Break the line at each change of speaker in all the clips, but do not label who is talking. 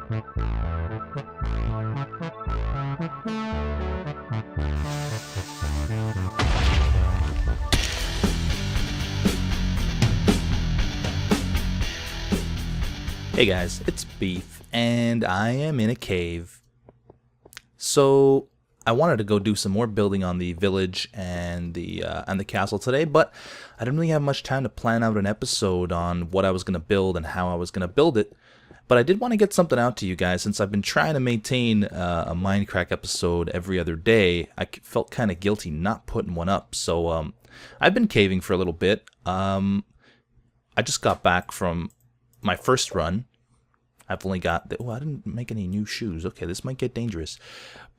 Hey guys, it's Beef, and I am in a cave. So I wanted to go do some more building on the village and the castle today, but I didn't really have much time to plan out an episode on what I was going to build and how I was going to build it. But I did want to get something out to you guys since I've been trying to maintain a Mindcrack episode every other day. I felt kind of guilty not putting one up, so I've been caving for a little bit. I just got back from my first run. I've only got I didn't make any new shoes. Okay, this might get dangerous.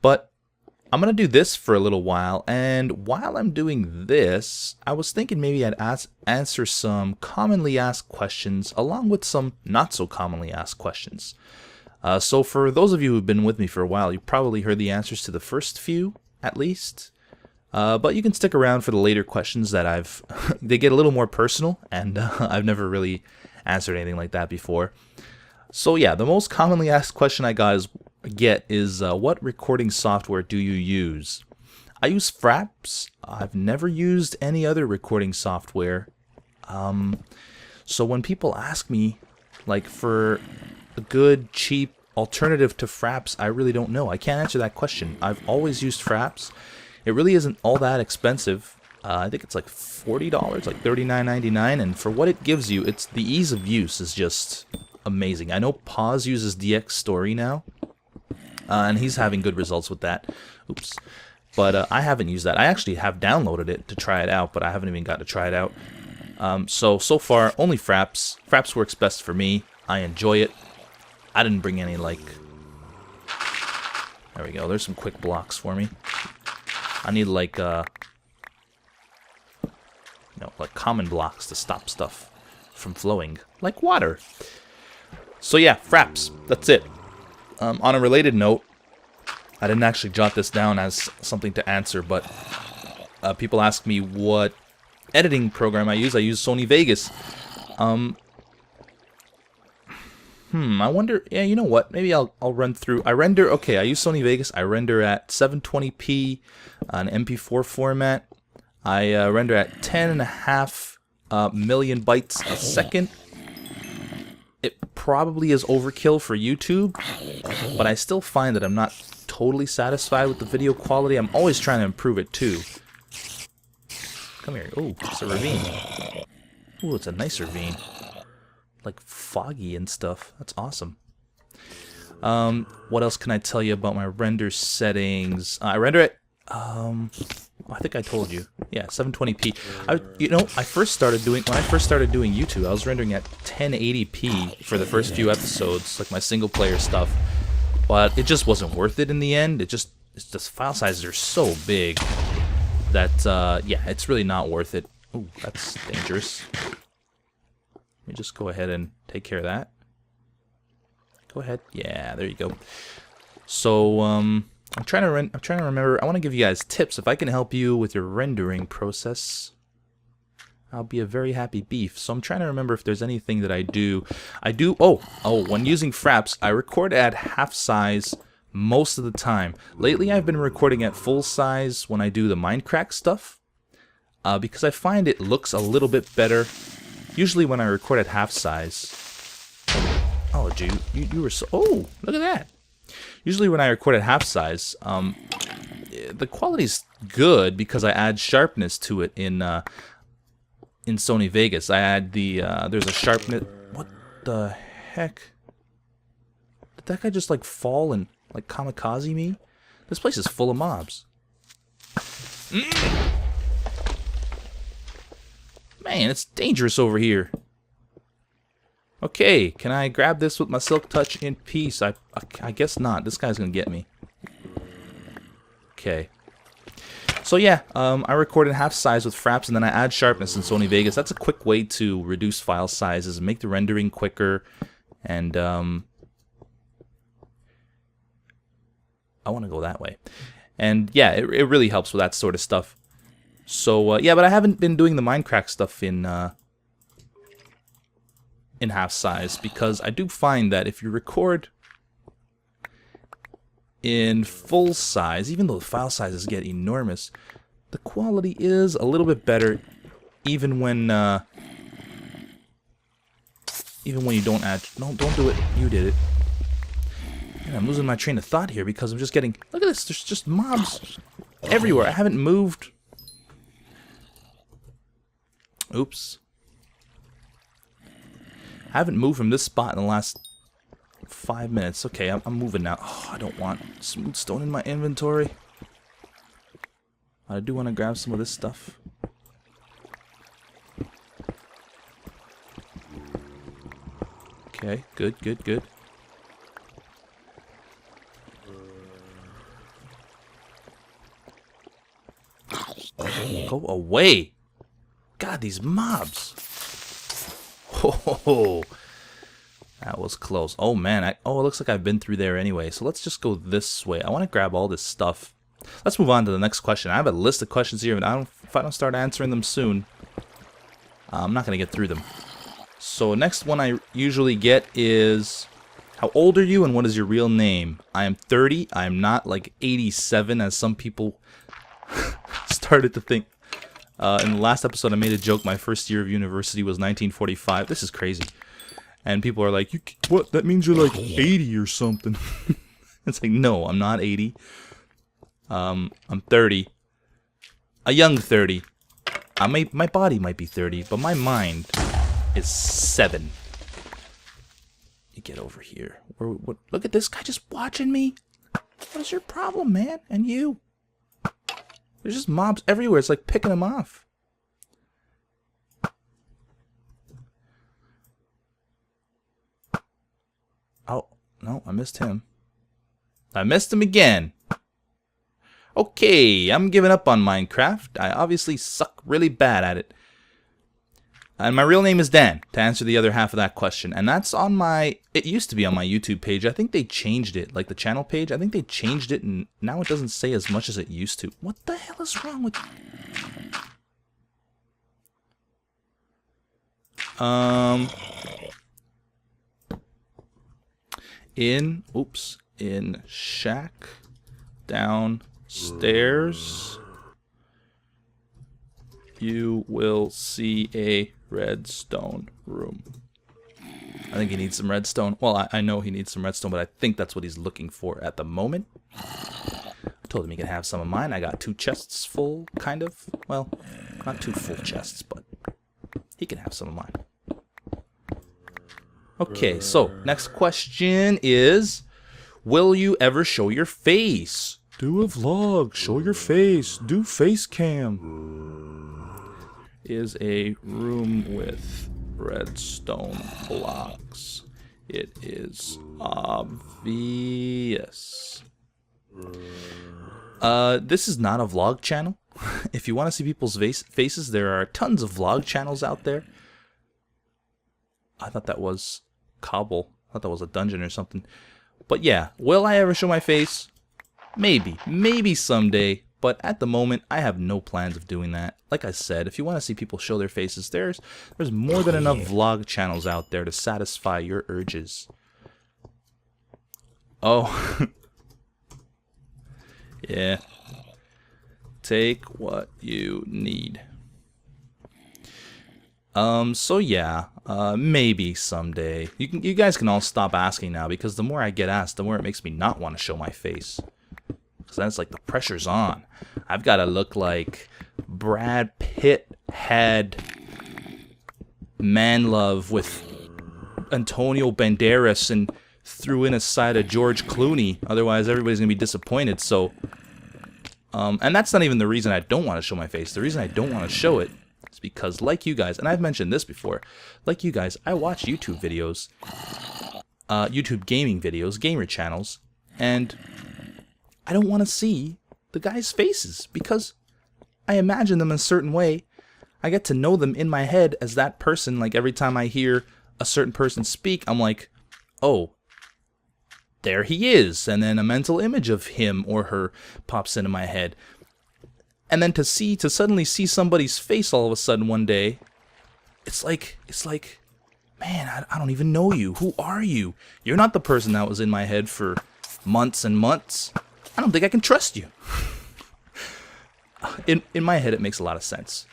But I'm going to do this for a little while, and while I'm doing this, I was thinking maybe I'd answer some commonly asked questions along with some not so commonly asked questions. So for those of you who've been with me for a while, you probably heard the answers to the first few, at least. But you can stick around for the later questions that they get a little more personal, and I've never really answered anything like that before. So yeah, the most commonly asked question I get is what recording software do you use? I use Fraps. I've never used any other recording software. So when people ask me like for a good cheap alternative to Fraps, I really don't know. I can't answer that question. I've always used Fraps. It really isn't all that expensive. I think it's like $40, like $39.99, and for what it gives you, it's the ease of use is just amazing. I know Paz uses DX Story now, and he's having good results with that. Oops. But I haven't used that. I actually have downloaded it to try it out, but I haven't even got to try it out. So far, only Fraps. Fraps works best for me. I enjoy it. I didn't bring any, like... There we go. There's some quick blocks for me. I need, like, like common blocks to stop stuff from flowing, like water. So yeah, Fraps, that's it. On a related note, I didn't actually jot this down as something to answer, but people ask me what editing program I use. I use Sony Vegas. I wonder, yeah, you know what, maybe I'll run through. I use Sony Vegas. I render at 720p, an MP4 format. I render at 10.5 million bytes a second. It probably is overkill for YouTube, but I still find that I'm not totally satisfied with the video quality. I'm always trying to improve it too. Come here. Oh, it's a ravine. Oh, it's a nice ravine. Like foggy and stuff. That's awesome. What else can I tell you about my render settings? I render at I think I told you. Yeah, 720p. When I first started doing YouTube, I was rendering at 1080p for the first few episodes, like my single player stuff. But it just wasn't worth it in the end. It's just file sizes are so big that yeah, it's really not worth it. Ooh, that's dangerous. Let me just go ahead and take care of that. Go ahead. Yeah, there you go. So I'm trying to remember. I want to give you guys tips. If I can help you with your rendering process, I'll be a very happy beef. So I'm trying to remember if there's anything that I do. When using Fraps, I record at half size most of the time. Lately, I've been recording at full size when I do the Mindcrack stuff, because I find it looks a little bit better. Usually when I record at half size. Oh, dude, you were so. Oh, look at that. Usually when I record at half size, the quality's good because I add sharpness to it in Sony Vegas. I add the there's a sharpness. What the heck? Did that guy just like fall and like kamikaze me? This place is full of mobs. Man, it's dangerous over here. Okay, can I grab this with my Silk Touch in peace? I guess not. This guy's gonna get me. Okay. So yeah, I record in half size with Fraps, and then I add sharpness in Sony Vegas. That's a quick way to reduce file sizes and make the rendering quicker. And I want to go that way. And yeah, it really helps with that sort of stuff. So yeah, but I haven't been doing the Mindcrack stuff in half size, because I do find that if you record in full size, even though the file sizes get enormous, the quality is a little bit better, even when you don't add. No, don't do it. You did it. And I'm losing my train of thought here because I'm just getting. Look at this. There's just mobs everywhere. I haven't moved. Oops. I haven't moved from this spot in the last 5 minutes. Okay, I'm moving now. Oh, I don't want smooth stone in my inventory. I do want to grab some of this stuff. Okay, good, good, good. Go away! God, these mobs! Oh, that was close. Oh man, oh, it looks like I've been through there anyway. So let's just go this way. I want to grab all this stuff. Let's move on to the next question. I have a list of questions here, and if I don't start answering them soon, I'm not going to get through them. So next one I usually get is, how old are you and what is your real name? I am 30. I am not like 87 as some people started to think. In the last episode I made a joke, my first year of university was 1945. This is crazy. And people are like, what? That means you're like 80 or something. It's like, no, I'm not 80. I'm 30. A young 30. My body might be 30, but my mind is 7. You get over here. Look at this guy just watching me. What is your problem, man? And you? There's just mobs everywhere. It's like picking them off. Oh, no, I missed him. I missed him again. Okay, I'm giving up on Minecraft. I obviously suck really bad at it. And my real name is Dan, to answer the other half of that question. And that's on my... It used to be on my YouTube page. I think they changed it, like the channel page. I think they changed it, and now it doesn't say as much as it used to. What the hell is wrong with... In shack downstairs, you will see a redstone room. I think he needs some redstone. Well, I know he needs some redstone, but I think that's what he's looking for at the moment. I told him he could have some of mine. I got 2 chests full, kind of. Well, not 2 full chests, but he can have some of mine. Okay, so next question is, will you ever show your face? Do a vlog, show your face, do face cam. Is a room with redstone blocks. It is obvious. This is not a vlog channel. If you want to see people's faces, there are tons of vlog channels out there. I thought that was cobble. I thought that was a dungeon or something. But yeah, will I ever show my face? Maybe. Maybe someday. But at the moment, I have no plans of doing that. Like I said, if you want to see people show their faces, there's more than enough vlog channels out there to satisfy your urges. Oh. Yeah. Take what you need. So yeah, maybe someday. You guys can all stop asking now, because the more I get asked, the more it makes me not want to show my face. Because then it's like the pressure's on. I've got to look like Brad Pitt had Man Love with Antonio Banderas and threw in a side of George Clooney. Otherwise, everybody's going to be disappointed. So, and that's not even the reason I don't want to show my face. The reason I don't want to show it is because, like you guys, and I've mentioned this before, like you guys, I watch YouTube videos, YouTube gaming videos, gamer channels, and I don't want to see the guys' faces because I imagine them in a certain way. I get to know them in my head as that person. Like every time I hear a certain person speak, I'm like, oh, there he is. And then a mental image of him or her pops into my head. And then to suddenly see somebody's face all of a sudden one day, it's like, man, I don't even know you. Who are you? You're not the person that was in my head for months and months, I don't think I can trust you. In my head, it makes a lot of sense.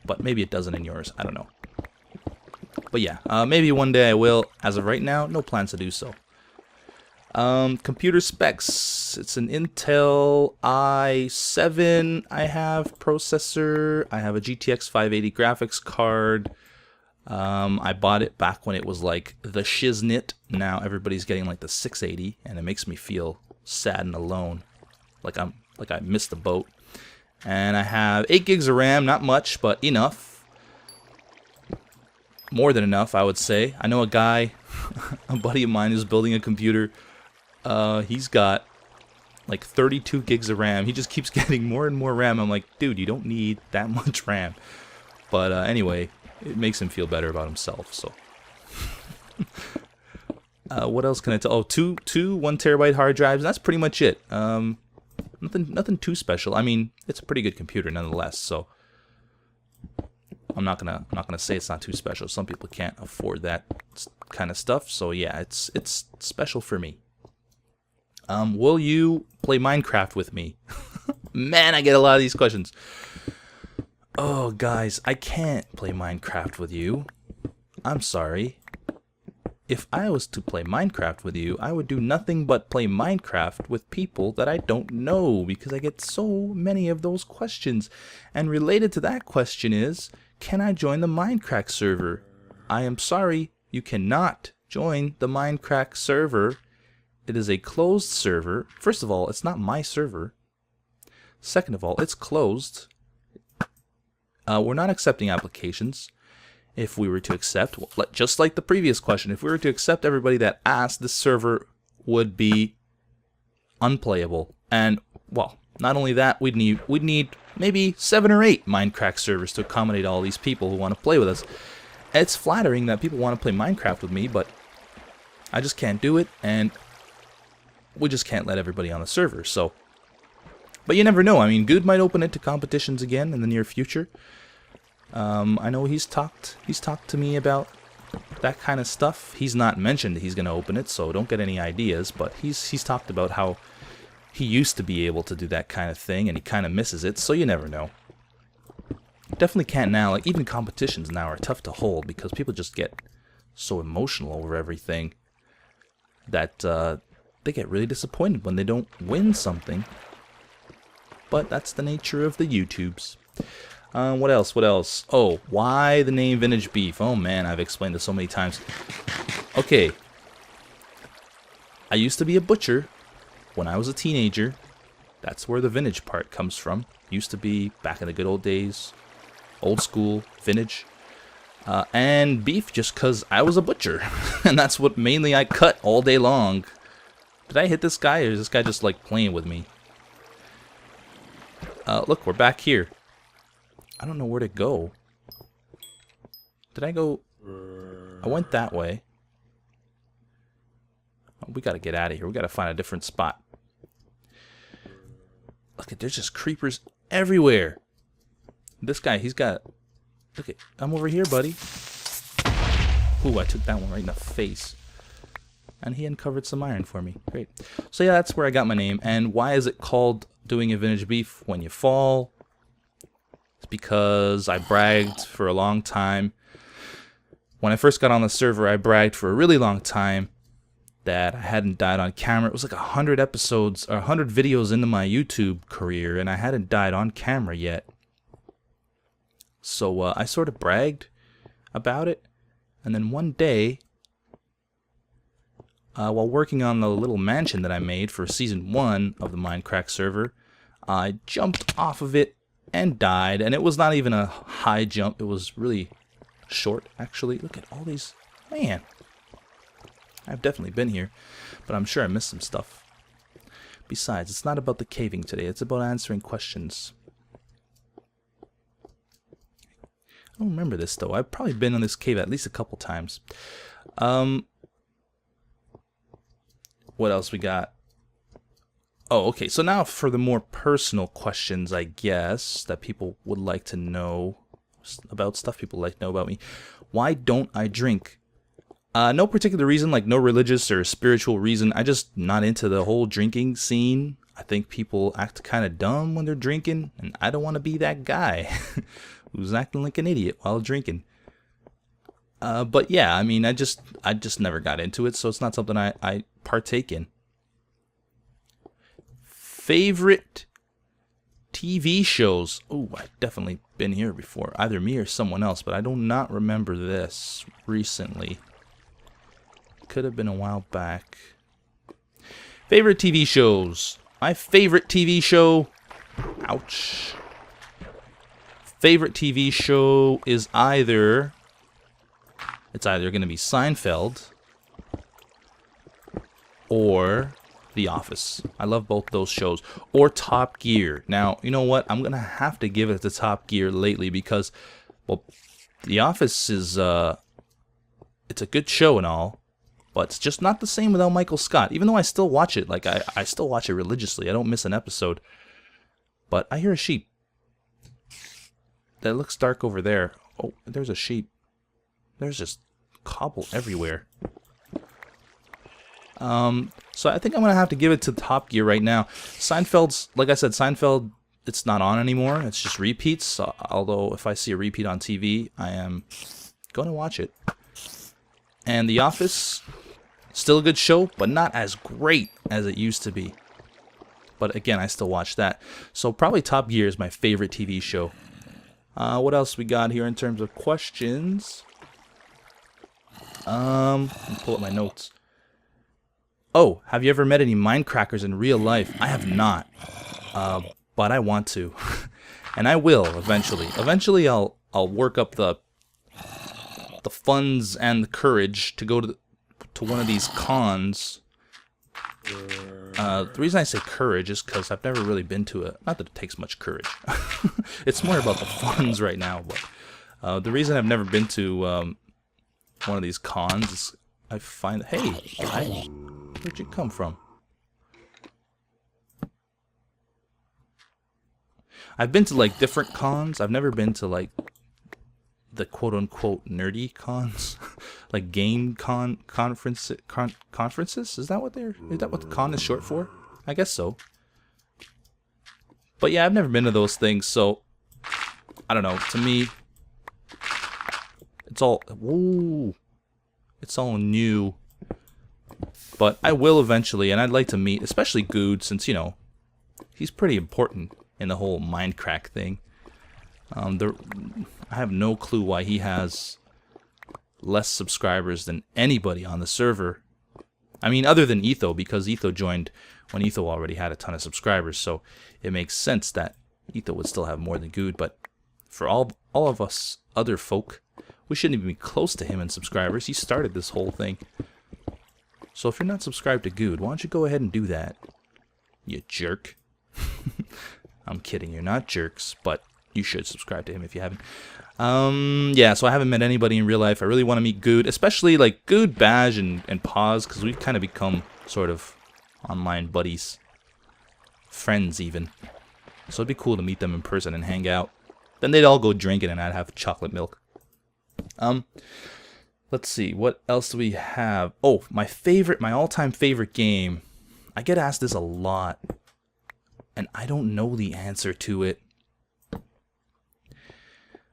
But maybe it doesn't in yours. I don't know. But yeah, maybe one day I will. As of right now, no plans to do so. Computer specs. It's an Intel i7 I have processor. I have a GTX 580 graphics card. I bought it back when it was like the shiznit. Now everybody's getting like the 680, and it makes me feel sad and alone. Like I missed the boat. And I have 8 gigs of RAM, not much, but enough. More than enough, I would say. I know a guy, a buddy of mine who's building a computer. He's got like 32 gigs of RAM. He just keeps getting more and more RAM. I'm like, dude, you don't need that much RAM. But anyway, it makes him feel better about himself. So, what else can I tell? Oh, two 1 terabyte hard drives. That's pretty much it. Nothing too special. I mean, it's a pretty good computer nonetheless. So, I'm not gonna say it's not too special. Some people can't afford that kind of stuff. So yeah, it's special for me. Will you play Minecraft with me? Man, I get a lot of these questions. Oh, guys, I can't play Minecraft with you. I'm sorry. If I was to play Minecraft with you, I would do nothing but play Minecraft with people that I don't know, because I get so many of those questions. And related to that question is, can I join the Mindcrack server? I am sorry, you cannot join the Mindcrack server. It is a closed server. First of all, it's not my server. Second of all, it's closed. We're not accepting applications. If we were to accept, just like the previous question, if we were to accept everybody that asked, this server would be unplayable. And, well, not only that, we'd need maybe 7 or 8 Minecraft servers to accommodate all these people who want to play with us. It's flattering that people want to play Minecraft with me, but I just can't do it, and we just can't let everybody on the server. So, but you never know. I mean, Good might open it to competitions again in the near future. I know he's talked to me about that kind of stuff. He's not mentioned he's going to open it, so don't get any ideas. But he's talked about how he used to be able to do that kind of thing, and he kind of misses it. So you never know. Definitely can't now. Like, even competitions now are tough to hold because people just get so emotional over everything that they get really disappointed when they don't win something. But that's the nature of the YouTubes. What else? Oh, why the name VintageBeef? Oh man, I've explained this so many times. Okay. I used to be a butcher when I was a teenager. That's where the vintage part comes from. Used to be back in the good old days. Old school, vintage. And beef just because I was a butcher. And that's what mainly I cut all day long. Did I hit this guy, or is this guy just like playing with me? Look, we're back here. I don't know where to go. Did I go? I went that way. Oh, we gotta get out of here. We gotta find a different spot. Look, there's just creepers everywhere. This guy, he's got... Look, I'm over here, buddy. Ooh, I took that one right in the face. And he uncovered some iron for me. Great. So yeah, that's where I got my name. And why is it called doing a vintage beef when you fall? It's because I bragged for a long time. When I first got on the server, I bragged for a really long time that I hadn't died on camera. It was like 100 episodes, or 100 videos into my YouTube career, and I hadn't died on camera yet. So I sort of bragged about it. And then one day, while working on the little mansion that I made for Season 1 of the Mindcrack server, I jumped off of it and died. And it was not even a high jump. It was really short, actually. Look at all these. Man, I've definitely been here, but I'm sure I missed some stuff. Besides, it's not about the caving today. It's about answering questions. I don't remember this, though. I've probably been in this cave at least a couple times. What else we got? Oh, okay. So now for the more personal questions, I guess, that people would like to know about stuff people like to know about me. Why don't I drink? No particular reason, like no religious or spiritual reason. I just not into the whole drinking scene. I think people act kind of dumb when they're drinking, and I don't want to be that guy who's acting like an idiot while drinking. But yeah, I mean, I just never got into it, so it's not something I partake in. Favorite TV shows. Oh, I've definitely been here before, either me or someone else, but I do not remember this recently. Could have been a while back. Favorite TV shows. My favorite TV show. Ouch. Favorite TV show is either. It's either going to be Seinfeld or The Office. I love both those shows. Or Top Gear. Now, you know what? I'm going to have to give it to Top Gear lately because, well, The Office is, it's a good show and all, but it's just not the same without Michael Scott. Even though I still watch it, like, I still watch it religiously. I don't miss an episode. But I hear a sheep. That looks dark over there. Oh, there's a sheep. There's just cobble everywhere. So I think I'm gonna have to give it to Top Gear right now. Seinfeld's, like I said, Seinfeld, it's not on anymore. It's just repeats. So, although if I see a repeat on TV, I am going to watch it. And The Office, still a good show, but not as great as it used to be. But again, I still watch that. So probably Top Gear is my favorite TV show. What else we got here in terms of questions? Let me pull up my notes. Oh, have you ever met any Mindcrackers in real life? I have not, but I want to, and I will eventually. Eventually, I'll work up the funds and the courage to go to one of these cons. The reason I say courage is because I've never really been to it. Not that it takes much courage. It's more about the funds right now. But the reason I've never been to one of these cons is I find, hey, guy, where'd you come from? I've been to like different cons. I've never been to like the quote-unquote nerdy cons, like game conferences. Is that what the con is short for? I guess so. But yeah, I've never been to those things, so I don't know. To me, it's all new. But I will eventually, and I'd like to meet, especially Good, since you know he's pretty important in the whole Mindcrack thing. I have no clue why he has less subscribers than anybody on the server. I mean, other than Etho, because Etho joined when Etho already had a ton of subscribers, so it makes sense that Etho would still have more than Good. But for all of us other folk, we shouldn't even be close to him in subscribers. He started this whole thing. So if you're not subscribed to Good, why don't you go ahead and do that, you jerk. I'm kidding, you're not jerks, but you should subscribe to him if you haven't. Yeah, so I haven't met anybody in real life. I really want to meet Good, especially like Good, Baj, and Paz, because we've kind of become sort of online buddies, friends even. So it'd be cool to meet them in person and hang out. Then they'd all go drinking and I'd have chocolate milk. Let's see, what else do we have? Oh, my all-time favorite game. I get asked this a lot, and I don't know the answer to it.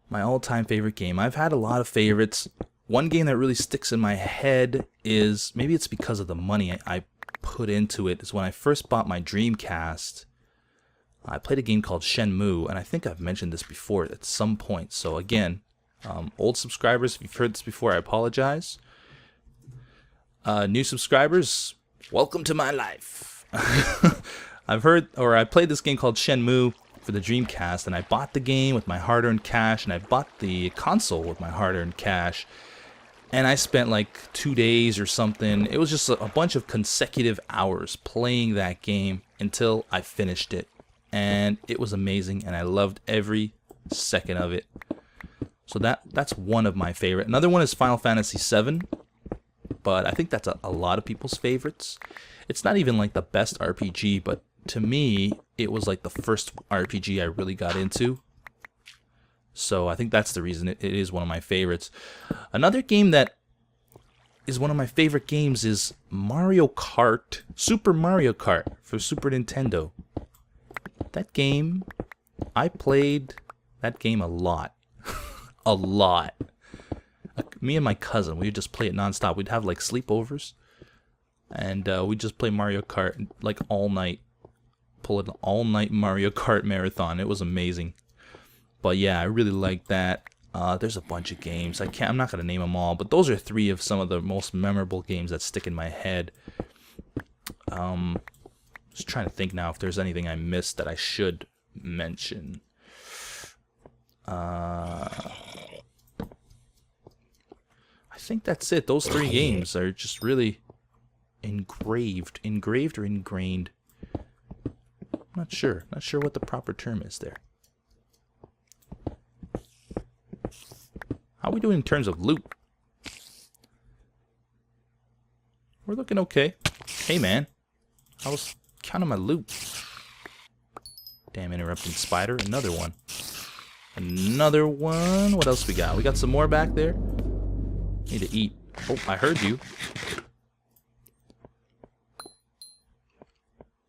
My all-time favorite game. I've had a lot of favorites. One game that really sticks in my head is, maybe it's because of the money I put into it, is when I first bought my Dreamcast. I played a game called Shenmue, and I think I've mentioned this before at some point. So again, old subscribers, if you've heard this before, I apologize. New subscribers, welcome to my life. I played this game called Shenmue for the Dreamcast, and I bought the game with my hard-earned cash, and I bought the console with my hard-earned cash, and I spent like 2 days or something. It was just a bunch of consecutive hours playing that game until I finished it, and it was amazing, and I loved every second of it. So that's one of my favorite. Another one is Final Fantasy VII, but I think that's a lot of people's favorites. It's not even like the best RPG, but to me, it was like the first RPG I really got into. So I think that's the reason it is one of my favorites. Another game that is one of my favorite games is Mario Kart, Super Mario Kart for Super Nintendo. That game, I played that game a lot. A lot. Me and my cousin, we would just play it nonstop. We'd have like sleepovers, and we'd just play Mario Kart like all night. Pull an all-night Mario Kart marathon. It was amazing. But yeah, I really like that. There's a bunch of games. I'm not gonna name them all, but those are 3 of some of the most memorable games that stick in my head. Just trying to think now if there's anything I missed that I should mention. I think that's it. Those 3 games are just really engraved or ingrained. I'm not sure what the proper term is there. How are we doing in terms of loot? We're looking okay. Hey man, I was counting my loot. Damn interrupting spider. Another one. Another one. What else we got? We got some more back there. Need to eat. Oh, I heard you.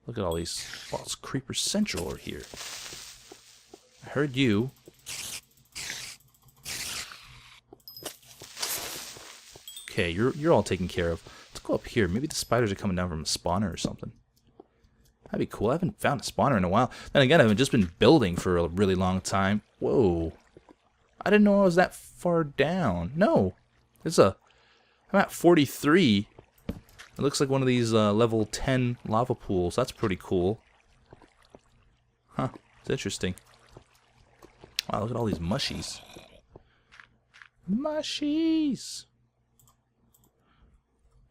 Look at all these. Well, it's Creeper Central over here. I heard you. Okay, you're all taken care of. Let's go up here. Maybe the spiders are coming down from a spawner or something. That'd be cool. I haven't found a spawner in a while. Then again, I've just been building for a really long time. Whoa. I didn't know I was that far down. No. I'm at 43. It looks like one of these level 10 lava pools. That's pretty cool. Huh. It's interesting. Wow, look at all these mushies. Mushies!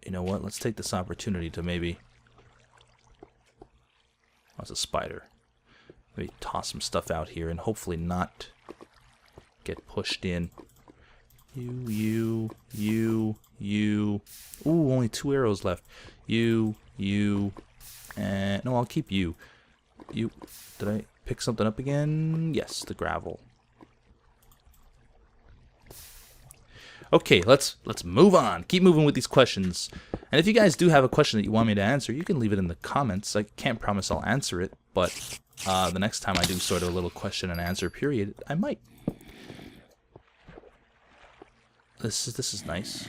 You know what? Let's take this opportunity to maybe... That's a spider. Maybe toss some stuff out here and hopefully not get pushed in. You. Ooh, only 2 arrows left. You. And no, I'll keep you. You. Did I pick something up again? Yes, the gravel. Okay, let's move on. Keep moving with these questions. And if you guys do have a question that you want me to answer, you can leave it in the comments. I can't promise I'll answer it, but the next time I do sort of a little question and answer period, I might. This is nice.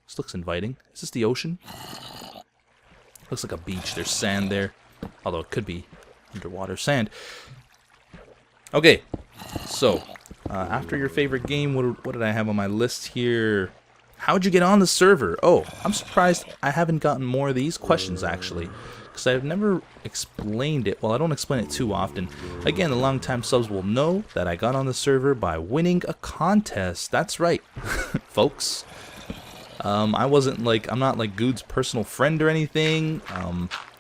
This looks inviting. Is this the ocean? Looks like a beach. There's sand there, although it could be underwater sand. Okay, so after your favorite game, what did I have on my list here? How'd you get on the server? Oh, I'm surprised I haven't gotten more of these questions actually, because I've never explained it. Well, I don't explain it too often. Again, the longtime subs will know that I got on the server by winning a contest. That's right, folks. I'm not like Good's personal friend or anything.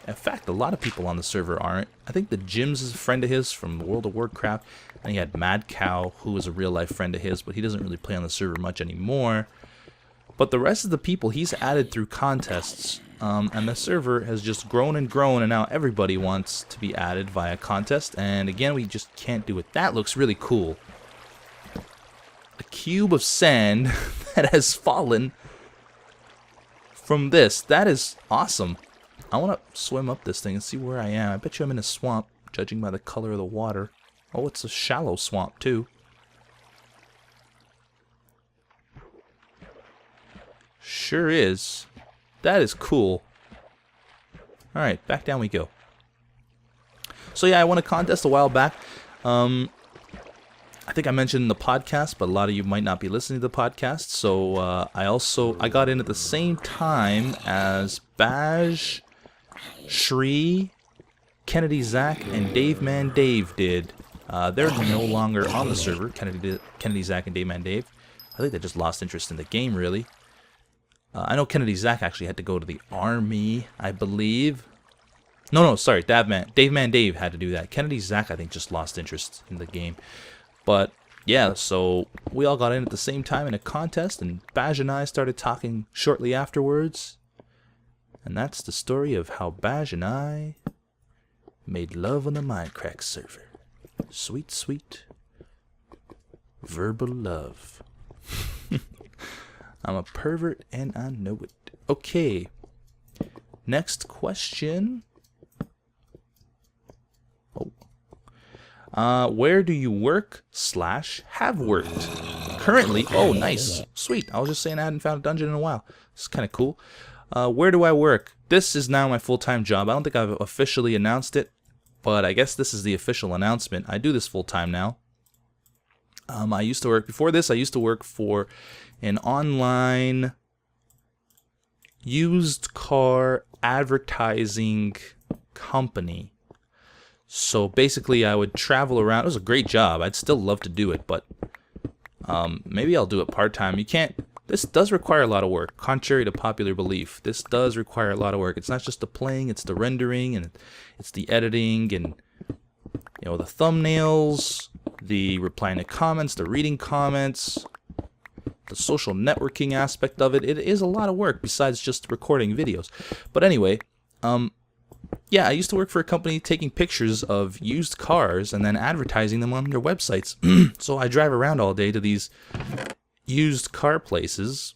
In fact, a lot of people on the server aren't. I think the Jim's is a friend of his from World of Warcraft, and he had Mad Cow, who was a real-life friend of his, but he doesn't really play on the server much anymore. But the rest of the people he's added through contests, and the server has just grown and grown, and now everybody wants to be added via contest, and again, we just can't do it. That looks really cool. A cube of sand that has fallen from this. That is awesome. I want to swim up this thing and see where I am. I bet you I'm in a swamp, judging by the color of the water. Oh, it's a shallow swamp, too. Sure is. That is cool. Alright, back down we go. So yeah, I won a contest a while back. I think I mentioned in the podcast, but a lot of you might not be listening to the podcast. So I got in at the same time as Baj, Shri, Kennedy Zach, and Dave Man Dave did. They're no longer on the server, Kennedy Zach and Dave Man Dave. I think they just lost interest in the game, really. I know Kennedy Zach actually had to go to the army, I believe. No, sorry, Dave Man Dave had to do that. Kennedy Zach, I think, just lost interest in the game. But yeah, so we all got in at the same time in a contest, and Baj and I started talking shortly afterwards. And that's the story of how Baj and I made love on the Mindcrack server. Sweet, sweet verbal love. I'm a pervert and I know it. Okay. Next question. Where do you work / have worked? Currently, oh, nice. Sweet. I was just saying I hadn't found a dungeon in a while. This is kind of cool. Where do I work? This is now my full-time job. I don't think I've officially announced it, but I guess this is the official announcement. I do this full-time now. I used to work, before this, I used to work for an online used car advertising company. So basically I would travel around. It was a great job. I'd still love to do it, but maybe I'll do it part-time. You can't, this does require a lot of work, contrary to popular belief. This does require a lot of work. It's not just the playing, it's the rendering, and it's the editing, and you know, the thumbnails, the replying to comments, the reading comments, the social networking aspect of it. It is a lot of work besides just recording videos. But anyway, yeah, I used to work for a company taking pictures of used cars and then advertising them on their websites. So I drive around all day to these used car places,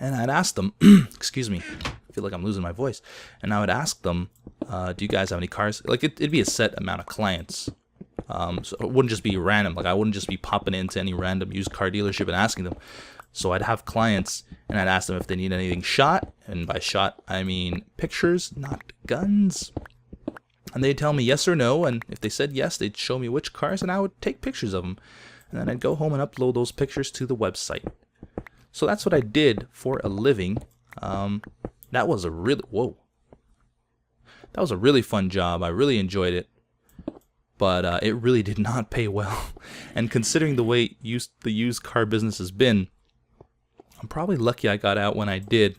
and I'd ask them, excuse me, I feel like I'm losing my voice, and I would ask them, do you guys have any cars? Like, it'd be a set amount of clients. So it wouldn't just be random. Like, I wouldn't just be popping into any random used car dealership and asking them. So I'd have clients, and I'd ask them if they need anything shot, and by shot, I mean pictures, not guns. And they'd tell me yes or no, and if they said yes, they'd show me which cars, and I would take pictures of them. And then I'd go home and upload those pictures to the website. So that's what I did for a living. That was a really, that was a really fun job. I really enjoyed it. But it really did not pay well. And considering the way the used car business has been, I'm probably lucky I got out when I did.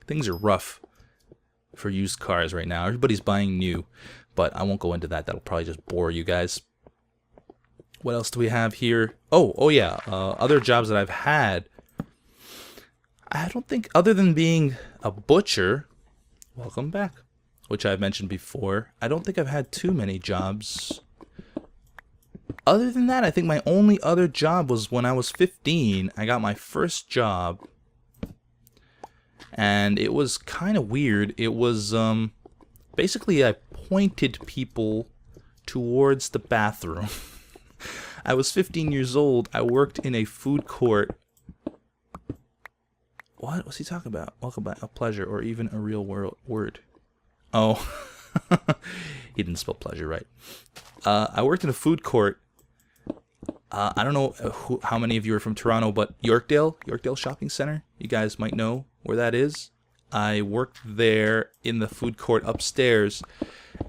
Things are rough for used cars right now. Everybody's buying new, but I won't go into that. That'll probably just bore you guys. What else do we have here? Oh yeah, other jobs that I've had. I don't think, other than being a butcher, welcome back, which I've mentioned before, I don't think I've had too many jobs. Other than that, I think my only other job was when I was 15. I got my first job, and it was kind of weird. It was, basically I pointed people towards the bathroom. I was 15 years old. I worked in a food court. What was he talking about? Welcome back, a pleasure, or even a real word. Oh, he didn't spell pleasure right. I worked in a food court. I don't know how many of you are from Toronto, but Yorkdale Shopping Center, you guys might know where that is. I worked there in the food court upstairs,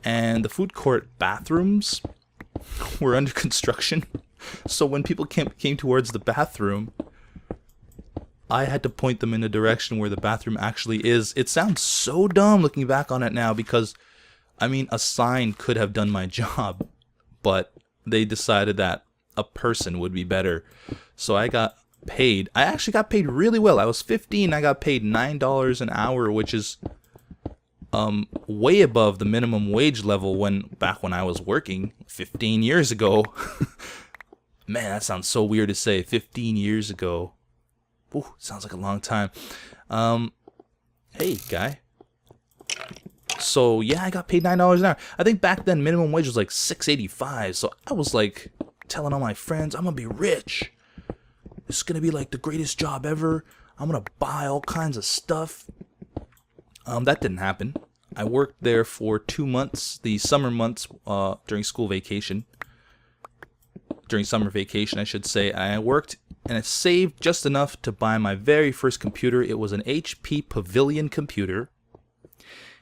and the food court bathrooms were under construction. So when people came towards the bathroom, I had to point them in the direction where the bathroom actually is. It sounds so dumb looking back on it now because, I mean, a sign could have done my job, but they decided that a person would be better. So I got paid. I actually got paid really well. I was 15. I got paid $9 an hour, which is way above the minimum wage level back when I was working 15 years ago. Man, that sounds so weird to say. 15 years ago. Ooh, sounds like a long time. Hey, guy. So, yeah, I got paid $9 an hour. I think back then minimum wage was like $6.85. So I was like telling all my friends, I'm going to be rich. This is going to be like the greatest job ever. I'm going to buy all kinds of stuff. That didn't happen. I worked there for 2 months, the summer months, during school vacation. During summer vacation, I should say. I worked, and it saved just enough to buy my very first computer. It was an HP Pavilion computer.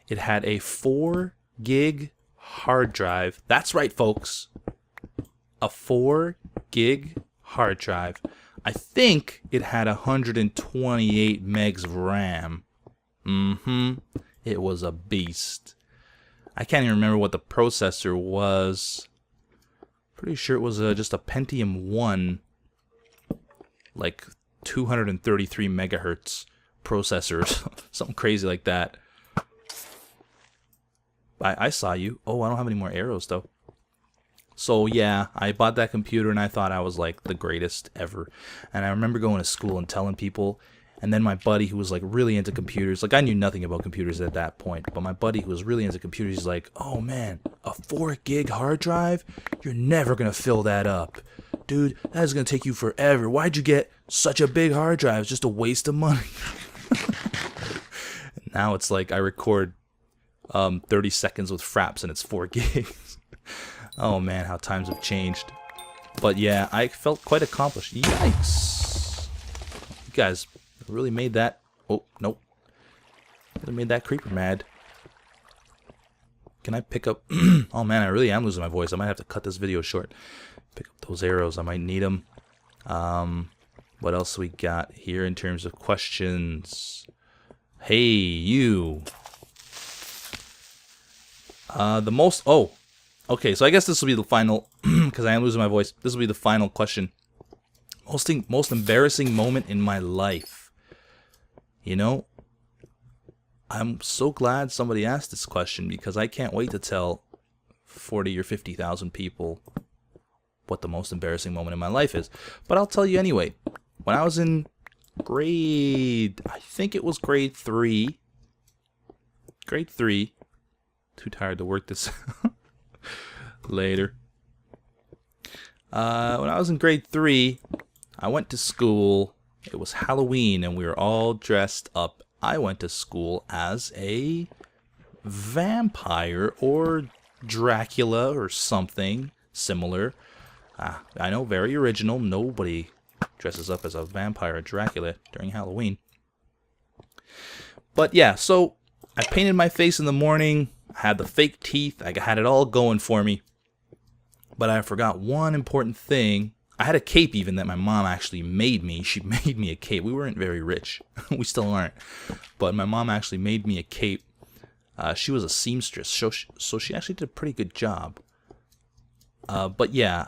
It had a 4 gig hard drive. That's right, folks. A 4 gig hard drive. I think it had 128 megs of RAM. It was a beast. I can't even remember what the processor was. Pretty sure it was just a Pentium 1, like 233 megahertz processor, something crazy like that. I saw you. Oh, I don't have any more arrows though. So yeah, I bought that computer and I thought I was like the greatest ever. And I remember going to school and telling people, and then my buddy who was like really into computers, like I knew nothing about computers at that point, but my buddy who was really into computers, he's like, oh man, a 4 gig hard drive? You're never gonna fill that up. Dude, that is gonna take you forever. Why'd you get such a big hard drive? It's just a waste of money. Now it's like I record 30 seconds with Fraps and it's 4 gigs. Oh man, how times have changed. But yeah, I felt quite accomplished. Yikes. You guys really made that... Oh, nope. Really made that creeper mad. Can I pick up... Oh man, I really am losing my voice. I might have to cut this video short. Pick up those arrows. I might need them. What else we got here in terms of questions? Hey, you. The most... Oh. Okay, so I guess this will be the final... Because I am losing my voice. This will be the final question. Most embarrassing moment in my life. You know, I'm so glad somebody asked this question because I can't wait to tell 40 or 50,000 people what the most embarrassing moment in my life is. But I'll tell you anyway. When I was in I think it was grade 3. Grade 3. Too tired to work this later. When I was in grade 3, I went to school. It was Halloween and we were all dressed up. I went to school as a vampire or Dracula or something similar. I know, very original. Nobody dresses up as a vampire or Dracula during Halloween. But yeah, so I painted my face in the morning. I had the fake teeth. I had it all going for me. But I forgot one important thing. I had a cape even that my mom actually made me. She made me a cape. We weren't very rich. We still aren't. But my mom actually made me a cape. She was a seamstress, so she actually did a pretty good job. But yeah,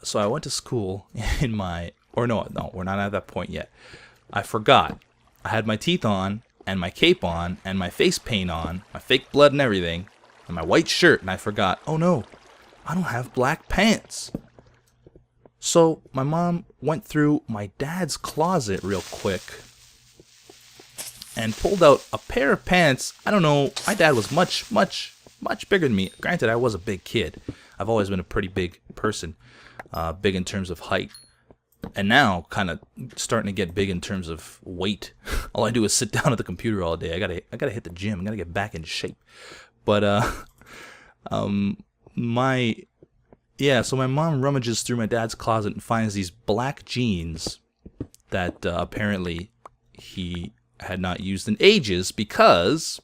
so I went to school in my... Or no, we're not at that point yet. I forgot. I had my teeth on, and my cape on, and my face paint on, my fake blood and everything, and my white shirt, and I forgot, oh no, I don't have black pants. So my mom went through my dad's closet real quick and pulled out a pair of pants. I don't know, my dad was much bigger than me. Granted, I was a big kid. I've always been a pretty big person, big in terms of height. And now, kind of starting to get big in terms of weight. All I do is sit down at the computer all day. I gotta hit the gym. I gotta get back in shape. But so my mom rummages through my dad's closet and finds these black jeans that apparently he had not used in ages because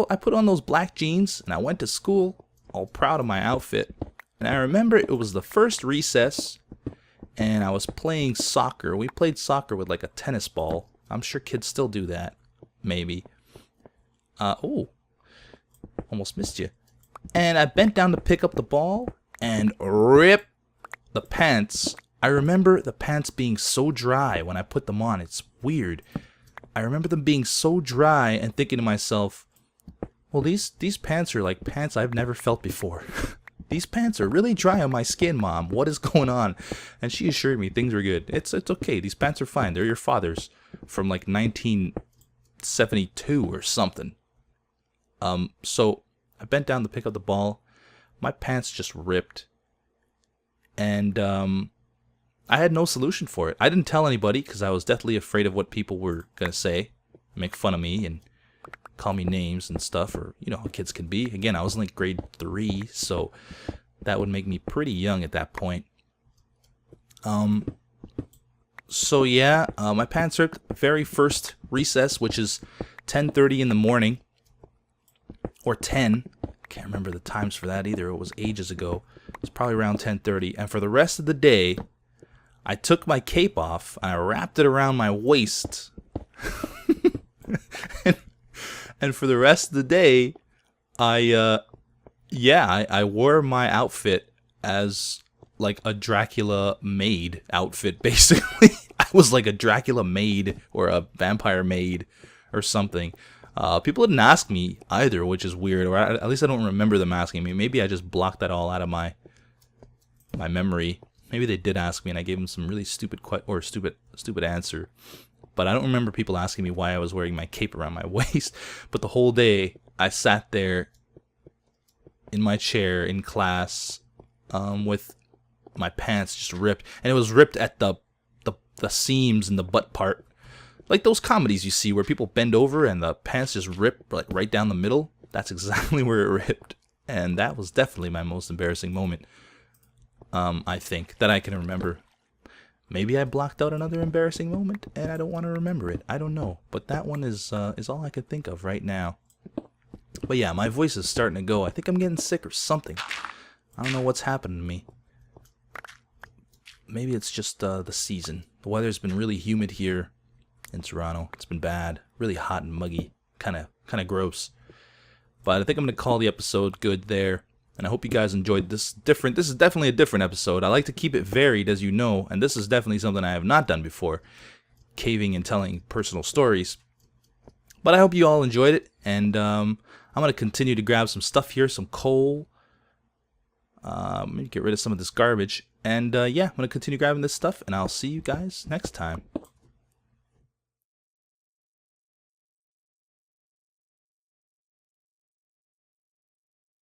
I put on those black jeans and I went to school all proud of my outfit. And I remember it was the first recess and I was playing soccer. We played soccer with like a tennis ball. I'm sure kids still do that. Maybe. Oh, almost missed you. And I bent down to pick up the ball and rip the pants. I remember the pants being so dry when I put them on. It's weird. I remember them being so dry and thinking to myself, well, these pants are like pants I've never felt before. These pants are really dry on my skin, Mom. What is going on? And she assured me things were good. It's okay. These pants are fine. They're your father's from like 1972 or something. So I bent down to pick up the ball. My pants just ripped. And I had no solution for it. I didn't tell anybody because I was deathly afraid of what people were going to say. Make fun of me and call me names and stuff, or you know how kids can be. Again, I was in like grade 3, so that would make me pretty young at that point. So yeah, my pants ripped very first recess, which is 10:30 in the morning, or 10. Can't remember the times for that either. It was ages ago. It's probably around 10:30. And for the rest of the day, I took my cape off and I wrapped it around my waist. And for the rest of the day, I wore my outfit as like a Dracula maid outfit, basically. I was like a Dracula maid or a vampire maid or something. People didn't ask me either, which is weird, or at least I don't remember them asking me. Maybe I just blocked that all out of my my memory. Maybe they did ask me and I gave them some really stupid answer. But I don't remember people asking me why I was wearing my cape around my waist. But the whole day I sat there in my chair in class with my pants just ripped, and it was ripped at the seams and the butt part, like those comedies you see where people bend over and the pants just rip like right down the middle. That's exactly where it ripped, and that was definitely my most embarrassing moment. I think that I can remember. Maybe I blocked out another embarrassing moment and I don't want to remember it. I don't know, but that one is all I could think of right now. But yeah, my voice is starting to go. I think I'm getting sick or something. I don't know what's happening to me. Maybe it's just the season. The weather's been really humid here in Toronto. It's been bad, really hot and muggy, kind of gross. But I think I'm gonna call the episode good there. And I hope you guys enjoyed this. This is definitely a different episode. I like to keep it varied, as you know, and this is definitely something I have not done before, caving and telling personal stories. But I hope you all enjoyed it, and I'm gonna continue to grab some stuff here, some coal. Maybe get rid of some of this garbage, and yeah, I'm gonna continue grabbing this stuff, and I'll see you guys next time.